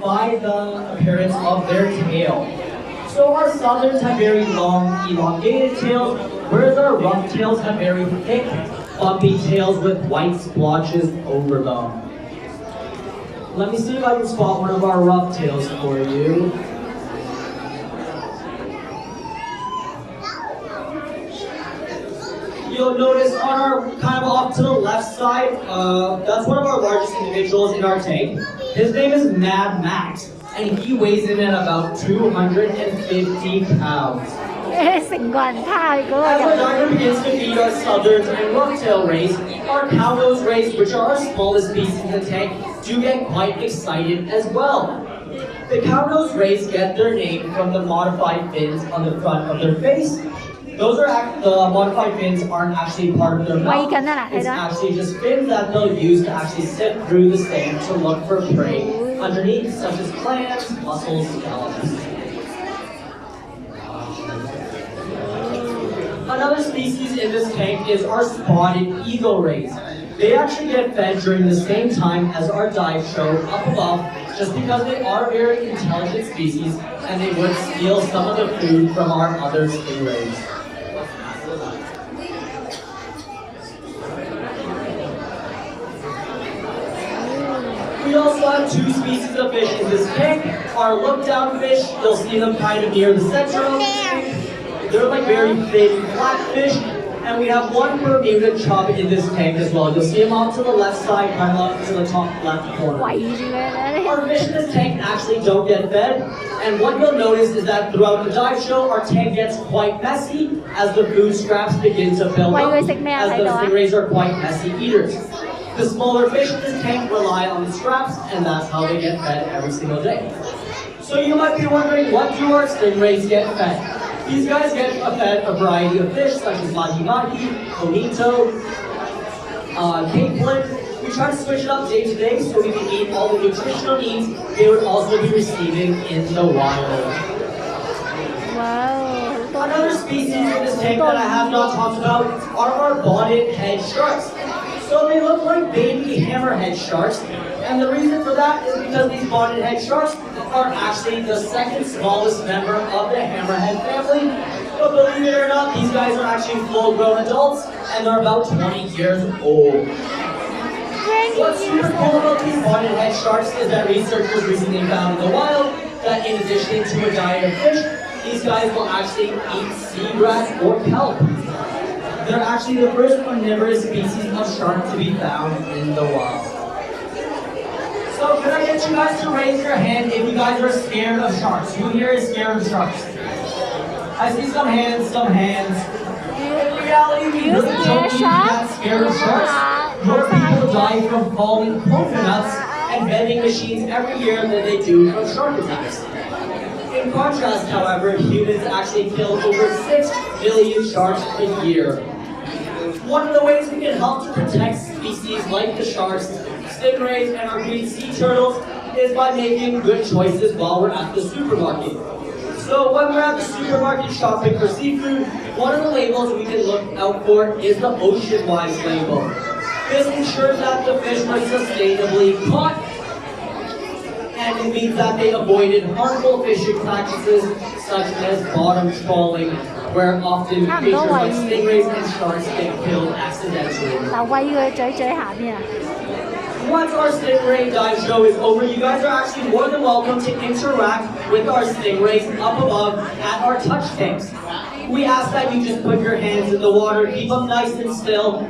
by the appearance of their tail. So our southerns have very long, elongated tails, whereas our rough tails have very thick, bumpy tails with white splotches over them. Let me see if I can spot one of our rough tails for you. You'll notice on our, kind of off to the left side, that's one of our largest individuals in our tank. His name is Mad Max, and he weighs in at about 250 pounds. As our diver begins to feed our southerns and rough-tail rays, our cownose rays, which are our smallest species in the tank, do get quite excited as well. The cownose rays get their name from the modified fins on the front of their face. Those are the modified fins aren't actually part of their mouth. It's actually just fins that they'll use to actually sift through the sand to look for prey underneath, such as clams, mussels, scallops. Another species in this tank is our spotted eagle rays. They actually get fed during the same time as our dive show up above, just because they are very intelligent species and they would steal some of the food from our other stingrays. We also have two species of fish in this tank. Our look-down fish, you'll see them kind of near the center of the tank. They're like very thin, flat fish. And we have one Bermuda chub in this tank as well. You'll see them off to the left side, kind of up to the top left corner. Our fish in this tank actually don't get fed. And what you'll notice is that throughout the dive show, our tank gets quite messy as the food scraps begin to build up, as the stingrays are quite messy eaters. The smaller fish in this tank rely on the scraps, and that's how they get fed every single day. So you might be wondering, what do our stingrays get fed? These guys get fed a variety of fish, such as mahi-mahi, bonito, capelin. We try to switch it up day to day so we can eat all the nutritional needs they would also be receiving in the wild. Wow. Another species in this tank that I have not talked about are our bonnet head sharks. So they look like baby hammerhead sharks, and the reason for that is because these bonnet head sharks are actually the second smallest member of the hammerhead family. But believe it or not, these guys are actually full-grown adults, and they're about 20 years old. What's super cool about these bonnet head sharks is that researchers recently found in the wild that in addition to a diet of fish, these guys will actually eat seagrass or kelp. They're actually the first omnivorous species of shark to be found in the wild. So can I get you guys to raise your hand if you guys are scared of sharks? Who here is scared of sharks? I see some hands, some hands. In reality, we really don't need to be that scared of sharks. More people die from falling coconuts and vending machines every year than they do from shark attacks. In contrast, however, humans actually kill over 6 billion sharks a year. One of the ways we can help to protect species like the sharks, stingrays, and our green sea turtles is by making good choices while we're at the supermarket. So when we're at the supermarket shopping for seafood, one of the labels we can look out for is the Ocean-Wise label. This ensures that the fish are sustainably caught, and it means that they avoided harmful fishing practices such as bottom trawling, where often creatures like stingrays and sharks get killed accidentally. Once our stingray dive show is over, you guys are actually more than welcome to interact with our stingrays up above at our touch tanks. We ask that you just put your hands in the water, keep them nice and still.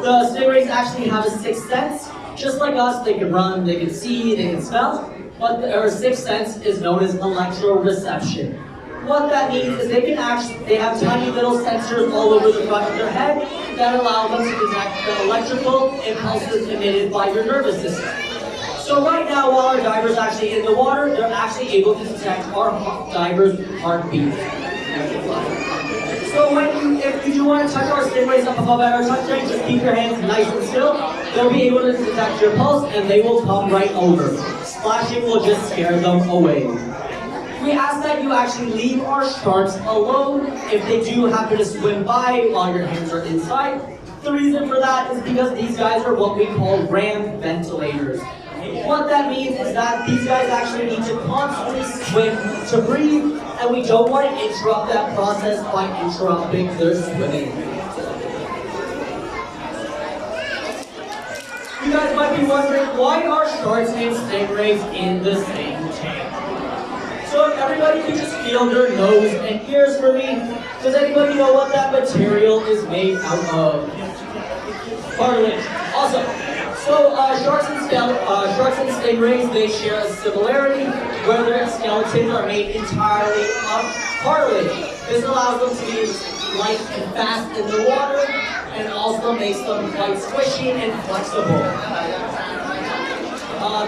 The stingrays actually have a sixth sense. Just like us, they can run, they can see, they can smell, but their sixth sense is known as electroreception. What that means is they have tiny little sensors all over the front of their head that allow them to detect the electrical impulses emitted by your nervous system. So right now, while our diver's actually in the water, they're actually able to detect our diver's heartbeat. So if you do want to touch our stingrays up above at our touch tank, just keep your hands nice and still. They'll be able to detect your pulse and they will come right over. Splashing will just scare them away. We ask that you actually leave our sharks alone if they do happen to swim by while your hands are inside. The reason for that is because these guys are what we call ram ventilators. What that means is that these guys actually need to constantly swim to breathe, and we don't want to interrupt that process by interrupting their swimming. You guys might be wondering, why are sharks and stingrays in the same tank? So if everybody can just feel their nose and ears for me, does anybody know what that material is made out of? Cartilage. Awesome. So sharks and stingrays, they share a similarity where their skeletons are made entirely of cartilage. This allows them to be light and fast in the water, and also makes them quite squishy and flexible.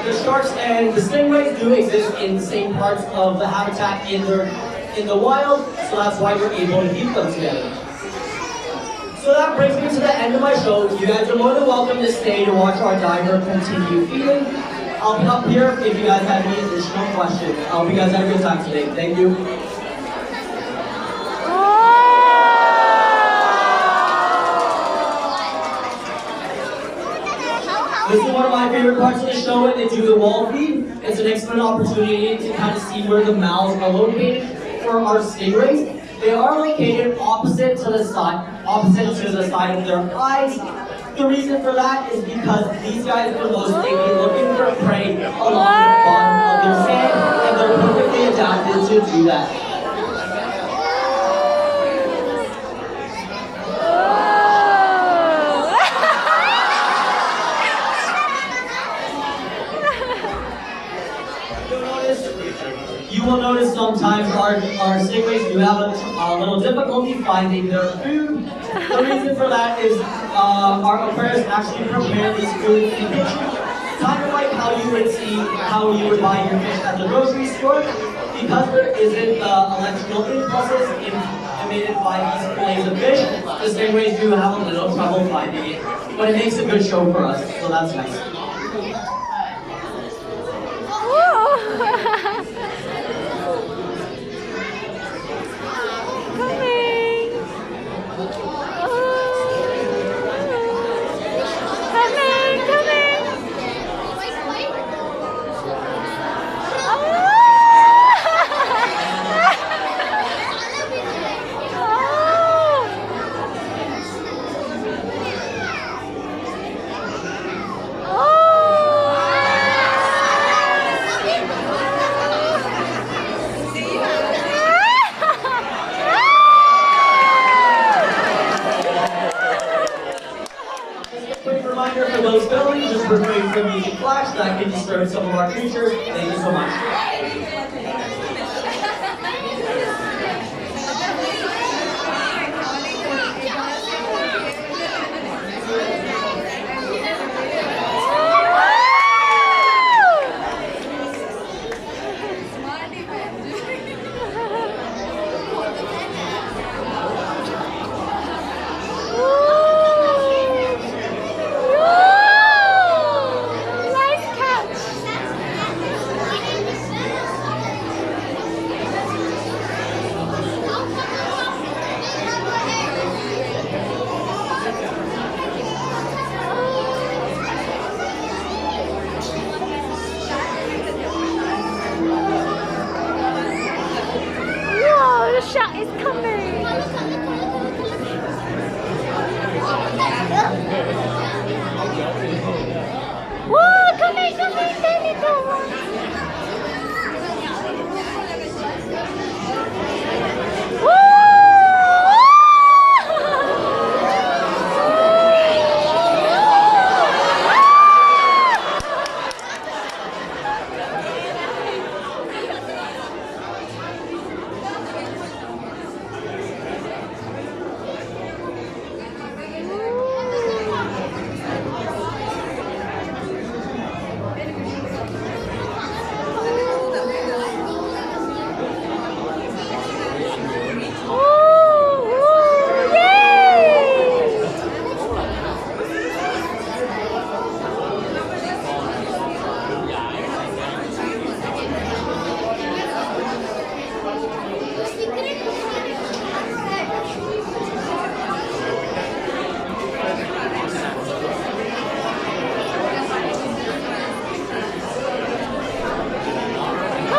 The sharks and the stingrays do exist in the same parts of the habitat in the wild, so that's why we're able to keep them together. So that brings me to the end of my show. You guys are more than welcome to stay to watch our diver continue feeding. I'll be up here if you guys have any additional questions. I hope you guys had a good time today. Thank you. This is one of my favorite parts of the show when they do the wall feed. It's an excellent opportunity to kind of see where the mouths are located for our stingrays. They are located opposite to the side of their eyes. The reason for that is because these guys are mostly looking for prey along the bottom of their sand, and they're perfectly adapted to do that. You will notice sometimes our stingrays do have a little difficulty finding their food. The reason for that is our aquarists actually prepare this food in pictures, kind of like how you would buy your fish at the grocery store. Because there isn't electrical impulses emitted by these fillets of fish, the stingrays do have a little trouble finding it. But it makes a good show for us, so that's nice. For those filming, just refrain from using flash, that can disturb some of our creatures. Thank you so much. Shark is coming! Whoa, coming, baby, go!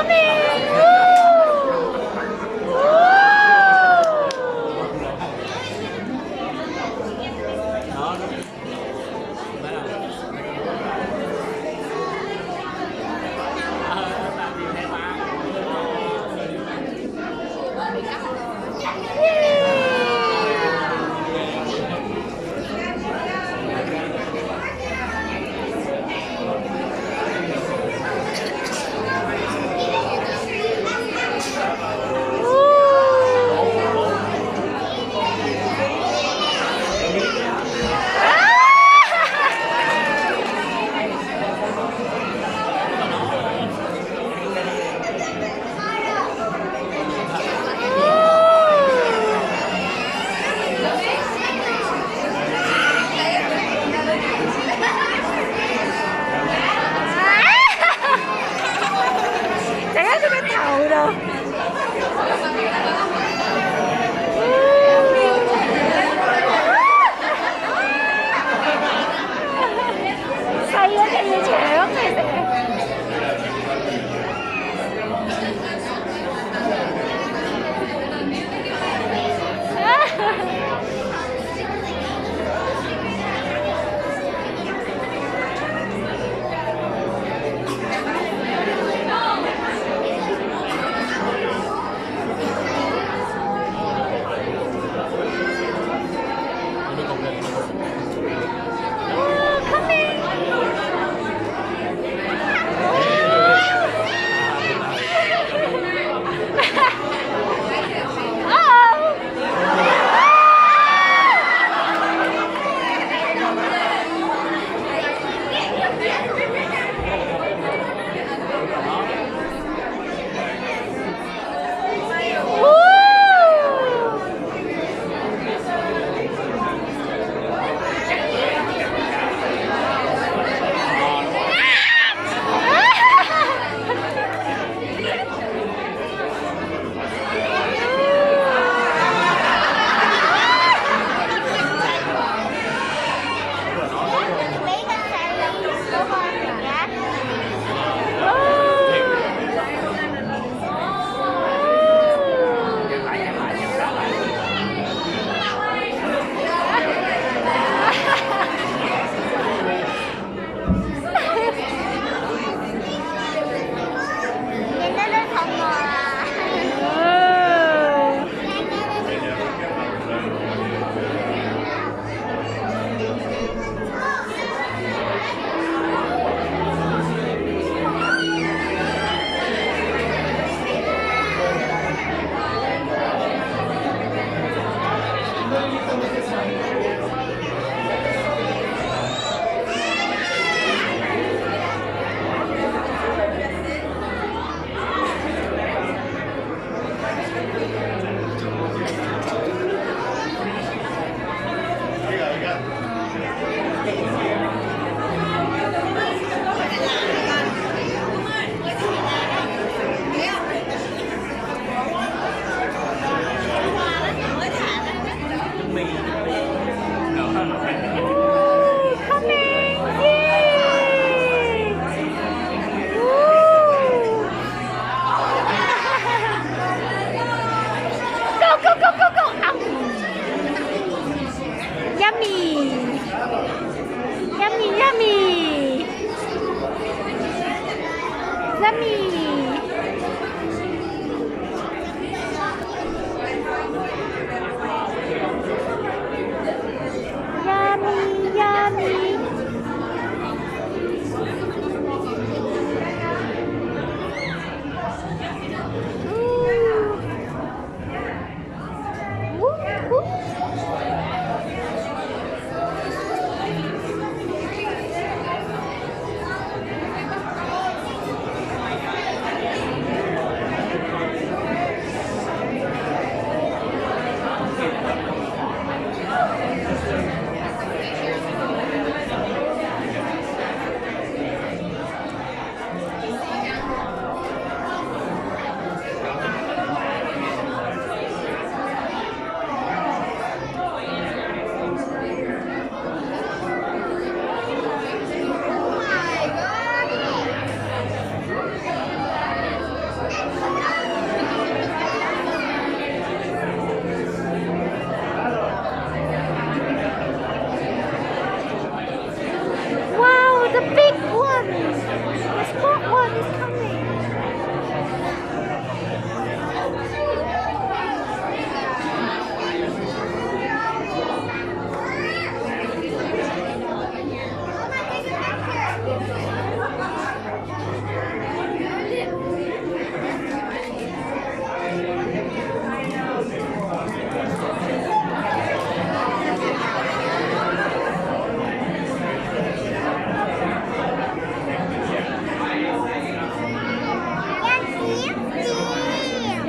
coming! Woo! Chạy hết cái thầu rồi. Say á, cái gì trẻ lắm này.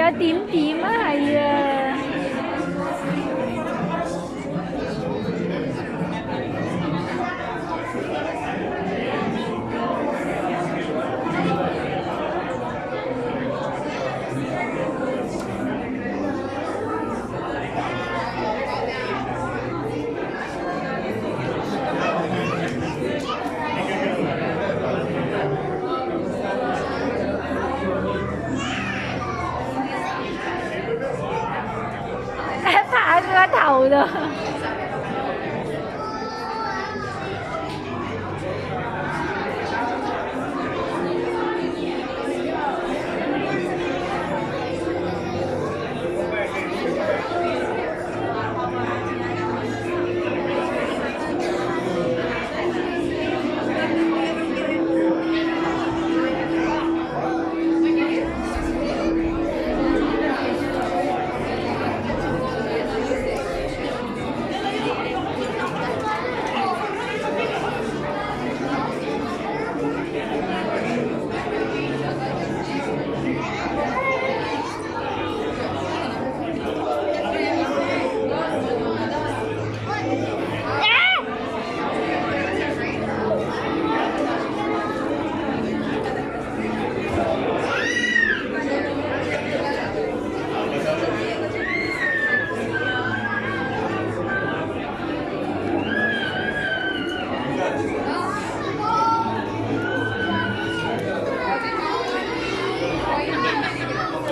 個點點啊，係啊！爬佢個頭度。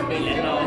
Bilhin